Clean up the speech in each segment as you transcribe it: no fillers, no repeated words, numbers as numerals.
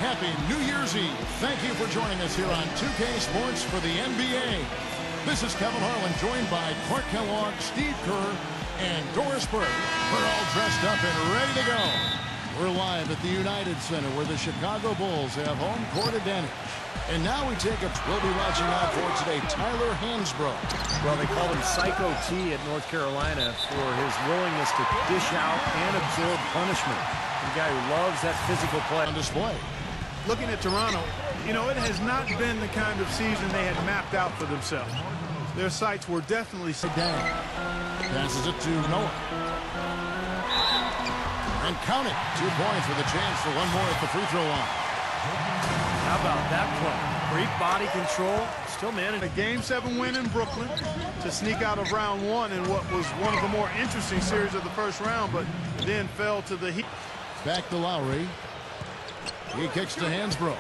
Happy New Year's Eve. Thank you for joining us here on 2K Sports for the NBA. This is Kevin Harlan, joined by Clark Kellogg, Steve Kerr, and Doris Burke. We're all dressed up and ready to go. We're live at the United Center, where the Chicago Bulls have home court advantage. And now we take a... We'll be watching out for today Tyler Hansbrough. Well, they call him Psycho T at North Carolina for his willingness to dish out and absorb punishment. The guy who loves that physical play. On display. Looking at Toronto, you know, it has not been the kind of season they had mapped out for themselves. Their sights were definitely... Down. Passes it to Noah. And count it. 2 points with a chance for one more at the free throw line. How about that play? Great body control. Still managed. A Game 7 win in Brooklyn to sneak out of round one in what was one of the more interesting series of the first round, but then fell to the Heat. Back to Lowry. He kicks to Hansbrough.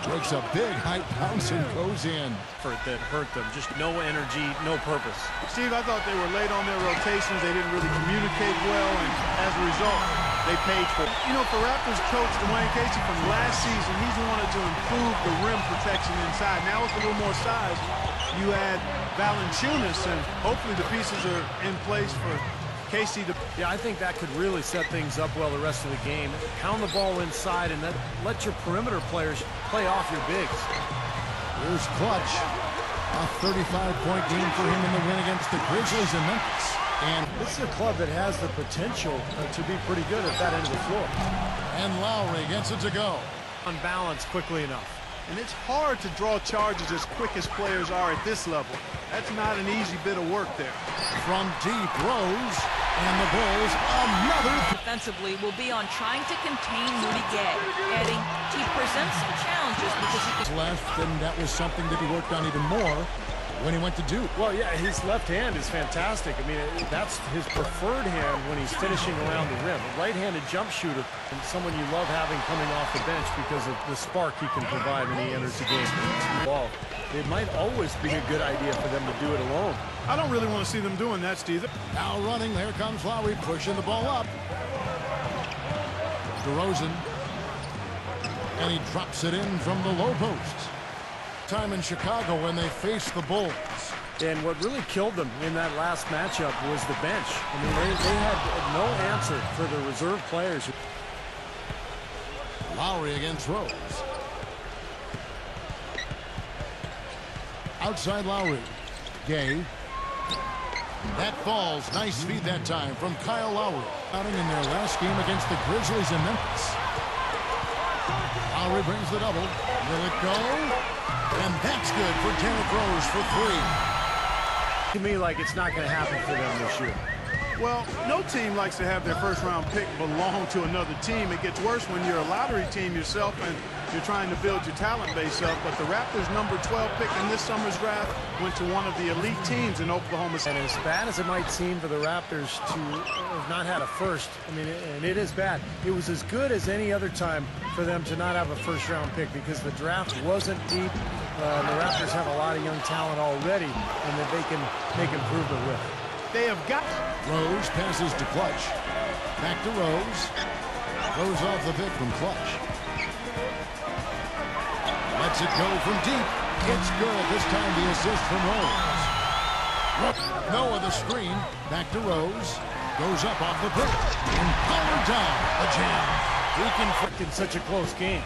Takes a big high bounce and goes in. That hurt them. Just no energy, no purpose. Steve, I thought they were late on their rotations. They didn't really communicate well, and as a result, they paid for it. You know, for Raptors coach Dwayne Casey from last season, he's wanted to improve the rim protection inside. Now with a little more size, you add Valanciunas, and hopefully the pieces are in place for Casey to... Yeah, I think that could really set things up well the rest of the game. Pound the ball inside and then let your perimeter players play off your bigs. Here's Clutch. A 35-point game for him in the win against the Grizzlies in Memphis. And this is a club that has the potential to be pretty good at that end of the floor. And Lowry gets it to go. On balance quickly enough. And it's hard to draw charges as quick as players are at this level. That's not an easy bit of work there. From deep, Rose, and the Bulls, another... Defensively will be on trying to contain Rudy Gay, adding he presents some challenges because he can... Left, and that was something that he worked on even more when he went to Duke. Well, yeah, his left hand is fantastic. I mean, that's his preferred hand when he's finishing around the rim. A right-handed jump shooter, and someone you love having coming off the bench because of the spark he can provide when he enters the game. Well, it might always be a good idea for them to do it alone. I don't really want to see them doing that, Steve. Now running, there comes Lowry, pushing the ball up. DeRozan. And he drops it in from the low post. Time in Chicago when they face the Bulls. And what really killed them in that last matchup was the bench. I mean, they had no answer for the reserve players. Lowry against Rose. Outside Lowry. Gay. That falls. Nice feed that time from Kyle Lowry. Outing in their last game against the Grizzlies in Memphis. Lowry brings the double. Will it go? And that's good for Derrick Rose for three. To me, like it's not going to happen for them this year. Well, no team likes to have their first-round pick belong to another team. It gets worse when you're a lottery team yourself and you're trying to build your talent base up. But the Raptors' number 12 pick in this summer's draft went to one of the elite teams in Oklahoma City. And as bad as it might seem for the Raptors to have not had a first, I mean, and it is bad, it was as good as any other time for them to not have a first-round pick because the draft wasn't deep. The Raptors have a lot of young talent already and that they can make improvement with. They have got... Rose passes to Clutch. Back to Rose. Goes off the pick from Clutch. Lets it go from deep. It's good. This time the assist from Rose. Noah the screen. Back to Rose. Goes up off the pick. And powered down. A jam. He can fit in such a close game.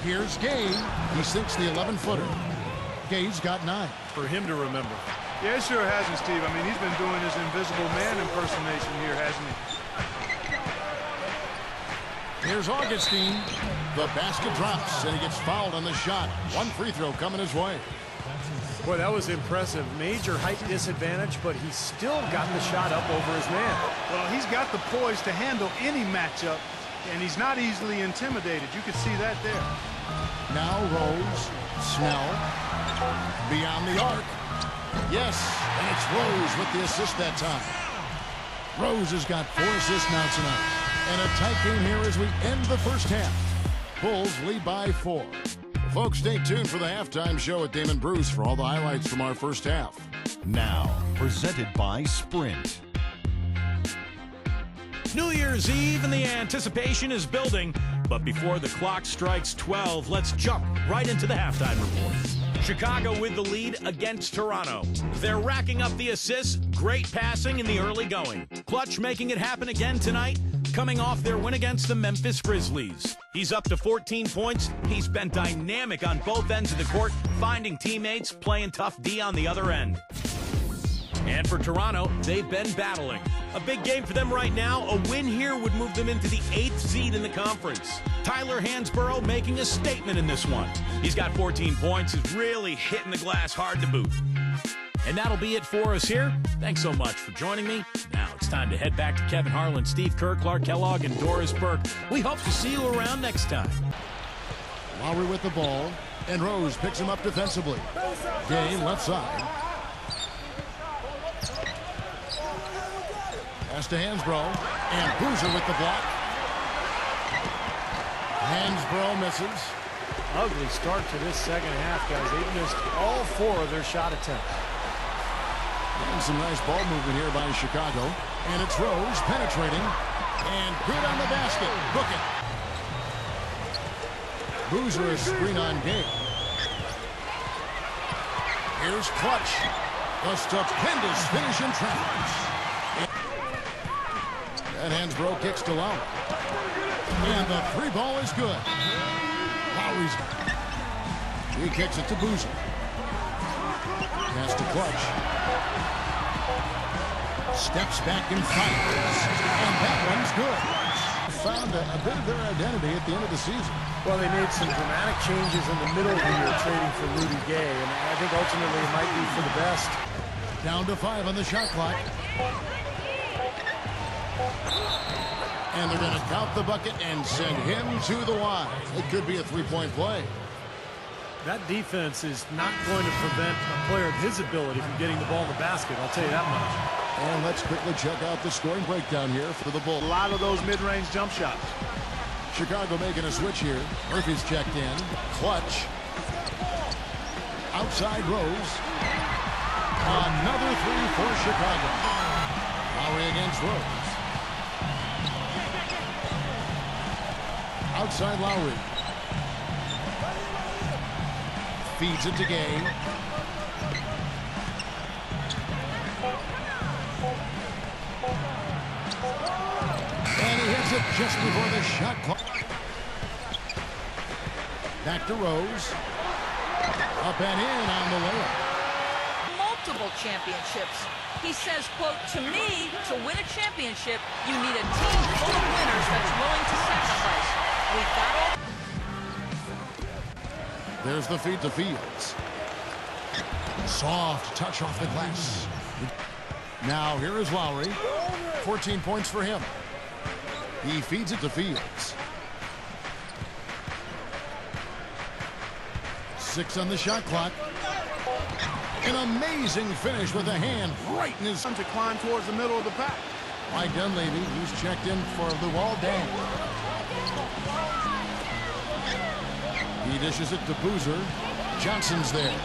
Here's Gay. He sinks the 11-footer. Gay's got 9. For him to remember. Yeah, it sure hasn't, Steve. I mean, he's been doing his invisible man impersonation here, hasn't he? Here's Augustine. The basket drops, and he gets fouled on the shot. One free throw coming his way. Boy, that was impressive. Major height disadvantage, but he still got the shot up over his man. Well, he's got the poise to handle any matchup, and he's not easily intimidated. You can see that there. Now Rose, Snell, beyond the arc. Yes, and it's Rose with the assist that time. Rose has got 4 assists now tonight. And a tight game here as we end the first half. Bulls lead by 4. Well, folks, stay tuned for the halftime show at Damon Bruce for all the highlights from our first half. Now, presented by Sprint. It's New Year's Eve and the anticipation is building. But before the clock strikes 12, let's jump right into the halftime report. Chicago with the lead against Toronto. They're racking up the assists, great passing in the early going. Clutch making it happen again tonight, coming off their win against the Memphis Grizzlies. He's up to 14 points. He's been dynamic on both ends of the court, finding teammates, playing tough D on the other end. And for Toronto, they've been battling. A big game for them right now. A win here would move them into the 8th seed in the conference. Tyler Hansborough making a statement in this one. He's got 14 points, is really hitting the glass hard to boot. And that'll be it for us here. Thanks so much for joining me. Now it's time to head back to Kevin Harlan, Steve Kerr, Clark Kellogg, and Doris Burke. We hope to see you around next time. Lowry with the ball, and Rose picks him up defensively. Gay left side. Pass to Hansborough, and Boozer with the block. Hansborough misses. Ugly start to this second half, guys. They've missed all 4 of their shot attempts. And some nice ball movement here by Chicago. And it's Rose penetrating. And good on the basket. Book it. Boozer is screen on Gay. Here's Clutch. The stupendous finish in traffic. And Hansborough kicks to Lowry. And the 3 ball is good. Lowry's. He kicks it to Boozer. Pass to Clutch. Steps back and fires. And that one's good. Found a bit of their identity at the end of the season. Well, they made some dramatic changes in the middle of the year trading for Rudy Gay, and I think ultimately it might be for the best. Down to 5 on the shot clock. And they're going to count the bucket and send him to the line. It could be a 3-point play. That defense is not going to prevent a player of his ability from getting the ball in the basket, I'll tell you that much. And let's quickly check out the scoring breakdown here for the Bulls. A lot of those mid-range jump shots. Chicago making a switch here. Murphy's checked in. Clutch. Outside Rose. Another 3 for Chicago. Lowry against Rose. Outside Lowry. Feeds it to Gay. And he hits it just before the shot clock. Back to Rose. Up and in on the layup. Multiple championships. He says, quote, "To me, to win a championship, you need a team full of winners that's willing to sacrifice. We've got all." There's the feed to Fields. Soft touch off the glass. Now here is Lowry. 14 points for him. He feeds it to Fields. 6 on the shot clock. An amazing finish with a hand right in his... To climb towards the middle of the pack. Mike Dunleavy, who's checked in for Luol Deng. He dishes it to Boozer. Johnson's there.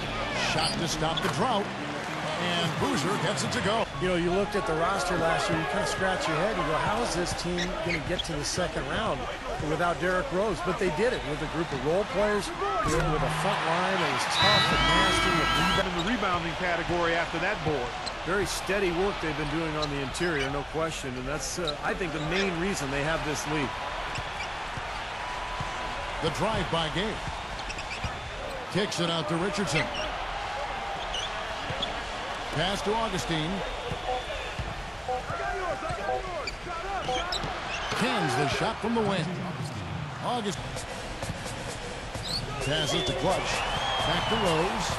Shot to stop the drought. And Boozer gets it to go. You know, you looked at the roster last year, you kind of scratch your head. You go, how is this team going to get to the second round without Derrick Rose? But they did it with a group of role players, with a front line that was tough and nasty. In the rebounding category after that board. Very steady work they've been doing on the interior, no question. And that's, I think, the main reason they have this lead. The drive by Gay. Kicks it out to Richardson. Pass to Augustine. Cans the shot from the wing. Augustine. Passes to Clutch. Back to Rose.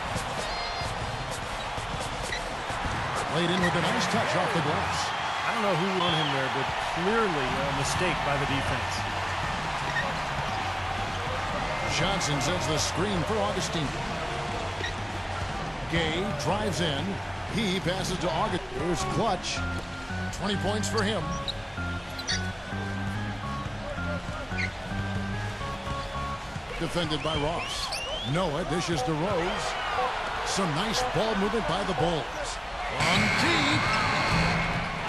Laid in with a nice touch off the glass. I don't know who on him there, but clearly a mistake by the defense. Johnson sends the screen for Augustine. Gay drives in. He passes to Augustine. Here's Clutch. 20 points for him. Defended by Ross. Noah dishes to Rose. Some nice ball movement by the Bulls. On deep.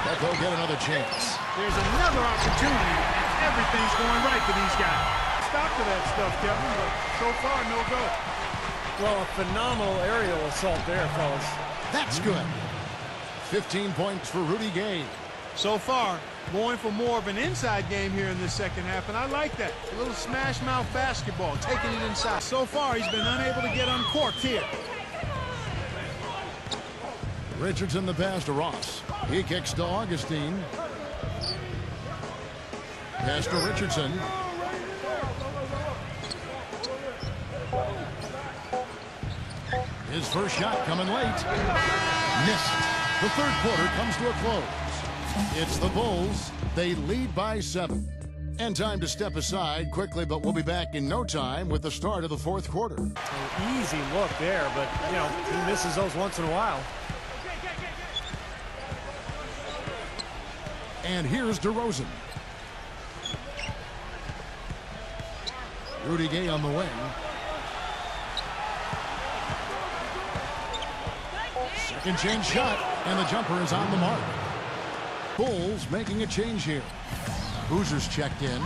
That they'll get another chance. There's another opportunity, and everything's going right for these guys. Stop to that stuff, Kevin, but so far, no go. Well, a phenomenal aerial assault there, fellas. That's good. 15 points for Rudy Gay. So far, going for more of an inside game here in this second half, and I like that. A little smash mouth basketball, taking it inside. So far, he's been unable to get uncorked here. Richardson the pass to Ross. He kicks to Augustine. Pass to Richardson. His first shot coming late. Missed. The third quarter comes to a close. It's the Bulls. They lead by 7. And time to step aside quickly, but we'll be back in no time with the start of the fourth quarter. An easy look there, but, you know, he misses those once in a while. And here's DeRozan. Rudy Gay on the wing. Second chance shot, and the jumper is on the mark. Bulls making a change here. Boozer's checked in.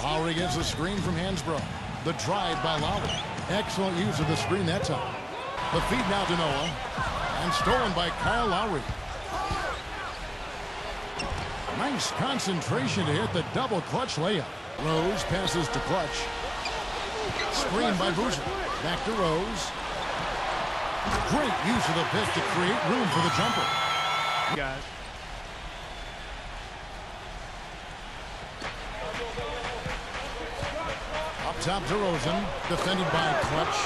Lowry gets a screen from Hansbrough. The drive by Lowry. Excellent use of the screen that time. The feed now to Noah. And stolen by Kyle Lowry. Nice concentration to hit the double clutch layup. Rose passes to Clutch. Screen by Boozer. Back to Rose. Great use of the pick to create room for the jumper. Guys. Up top, DeRozan, defended by Clutch.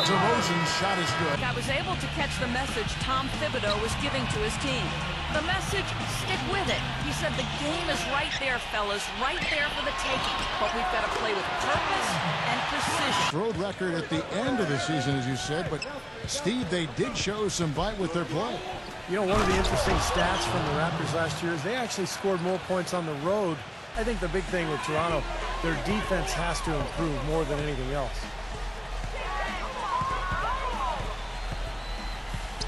DeRozan's shot is good. I was able to catch the message Tom Thibodeau was giving to his team. The message, stick with it. He said the game is right there, fellas, right there for the taking. But we've got to play with purpose and precision. Road record at the end of the season, as you said, but Steve, they did show some bite with their play. You know, one of the interesting stats from the Raptors last year is they actually scored more points on the road. I think the big thing with Toronto, their defense has to improve more than anything else.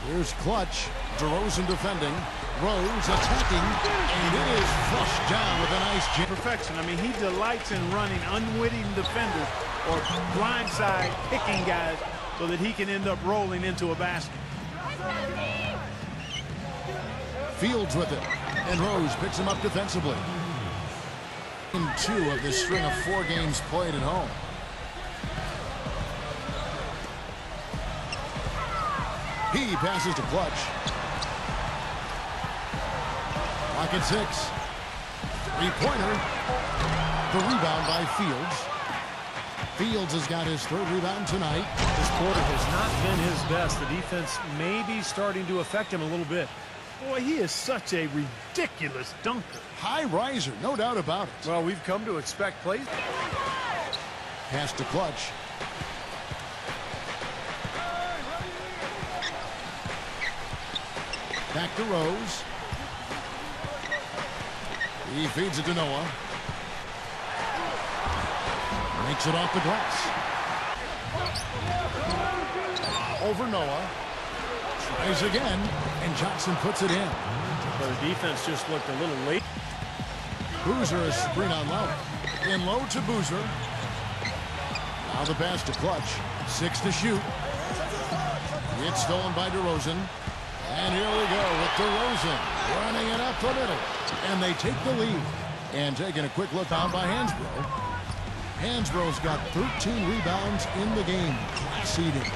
Here's Clutch. DeRozan defending. Rose attacking. And it is flushed down with a nice jam. Perfection. I mean, he delights in running unwitting defenders or blindside picking guys so that he can end up rolling into a basket. Fields with it. And Rose picks him up defensively. In 2 of this string of 4 games played at home. He passes to Clutch. Clock at 6. Three-pointer. The rebound by Fields. Fields has got his 3rd rebound tonight. This quarter has not been his best. The defense may be starting to affect him a little bit. Boy, he is such a ridiculous dunker. High riser, no doubt about it. Well, we've come to expect plays. Pass to Clutch. Back to Rose. He feeds it to Noah. Makes it off the glass. Over Noah. Tries again, and Johnson puts it in. But the defense just looked a little late. Boozer is screen on Lowry. In low to Boozer. Now the pass to Clutch. 6 to shoot. It's stolen by DeRozan. And here we go with DeRozan running it up the middle. And they take the lead. And taking a quick look down by Hansbrough. Hansbrough's got 13 rebounds in the game. Class eating.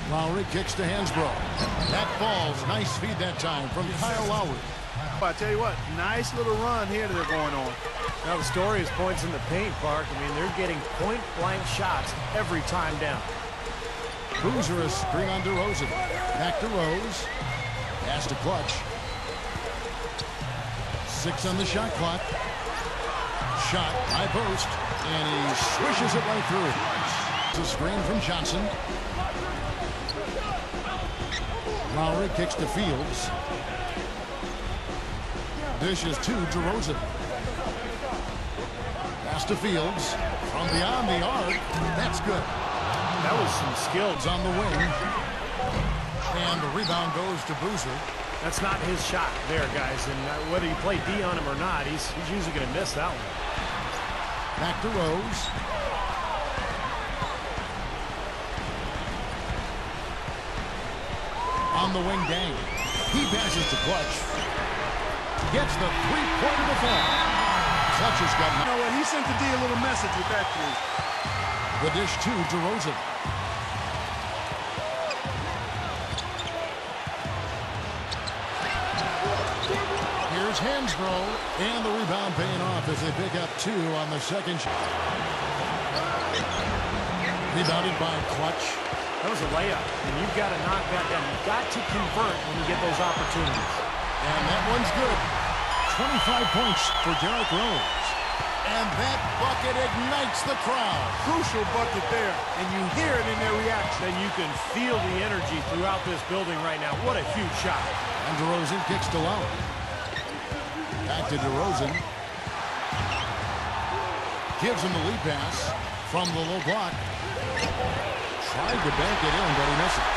Lowry kicks to Hansbrough. That falls. Nice feed that time from Kyle Lowry. I tell you what, nice little run here that they're going on. Now the story is points in the paint, Park. I mean, they're getting point-blank shots every time down. Boozer is screen on DeRozan. Back to Rose. Pass to Clutch. 6 on the shot clock. Shot, high post, and he swishes it right through. It's a screen from Johnson. Lowry kicks to Fields. Dishes to DeRozan. Pass to Fields. From beyond the arc. That's good. That was some skills on the wing. And the rebound goes to Boozer. That's not his shot there, guys. And whether you play D on him or not, he's usually going to miss that one. Back to Rose. On the wing, Dang. He passes to Clutch. Gets the three-pointer to fall. Clutch has got... You know what? He sent the D a little message with that three. The dish to DeRozan. Here's Hansbrough, and the rebound paying off as they pick up 2 on the second shot. Rebounded by Clutch. That was a layup, and you've got to knock that down. You've got to convert when you get those opportunities. And that one's good. 25 points for Derrick Rose. And that bucket ignites the crowd. Crucial bucket there, and you hear it in their reaction. And you can feel the energy throughout this building right now. What a huge shot. And DeRozan kicks to Lowry. Back to DeRozan. Gives him the lead pass from the low block. Tried to bank it in, but he misses.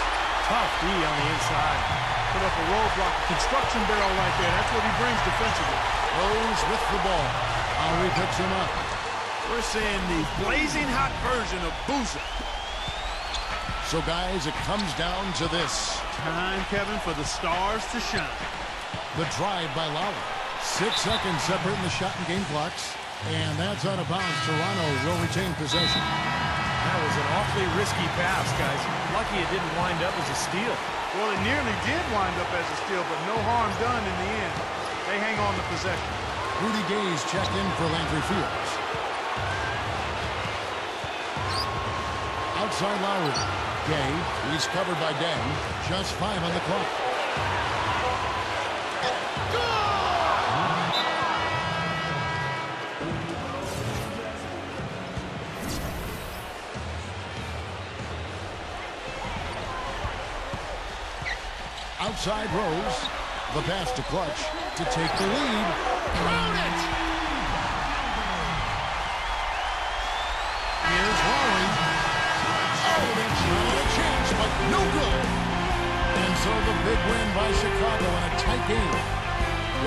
Tough D on the inside. Put up a roadblock, a construction barrel right there. That's what he brings defensively. Rose with the ball. Lowry picks him up. We're seeing the blazing hot version of Boozer. So, guys, it comes down to this. Time, Kevin, for the stars to shine. The drive by Lowry. 6 seconds separating the shot and game clocks. And that's out of bounds. Toronto will retain possession. That was an awfully risky pass, guys. Lucky it didn't wind up as a steal. Well, it nearly did wind up as a steal, but no harm done in the end. They hang on to possession. Rudy Gay's checked in for Landry Fields. Outside Lowry. Gay, he's covered by Deng. Just 5 on the clock. Outside Rose. The pass to Clutch to take the lead. Count it! Here's Lowry. Oh, that's not a chance, but no good. And so the big win by Chicago in a tight game.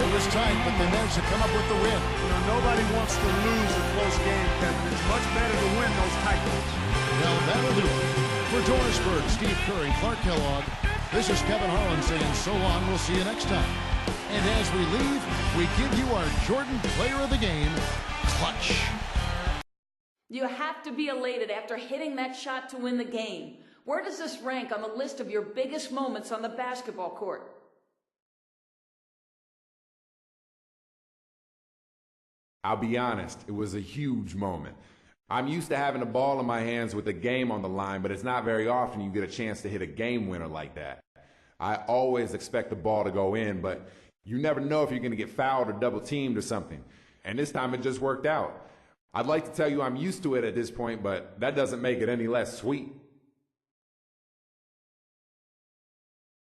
It was tight, but they managed to come up with the win. You know, nobody wants to lose a close game, Kevin. It's much better to win those tight games. Well, that'll do it. For Dorisburg, Steve Curry, Clark Kellogg, this is Kevin Harlan saying so long. We'll see you next time. And as we leave, we give you our Jordan Player of the Game, Clutch. You have to be elated after hitting that shot to win the game. Where does this rank on the list of your biggest moments on the basketball court? I'll be honest, it was a huge moment. I'm used to having the ball in my hands with the game on the line, but it's not very often you get a chance to hit a game winner like that. I always expect the ball to go in, but you never know if you're going to get fouled or double teamed or something. And this time it just worked out. I'd like to tell you I'm used to it at this point, but that doesn't make it any less sweet.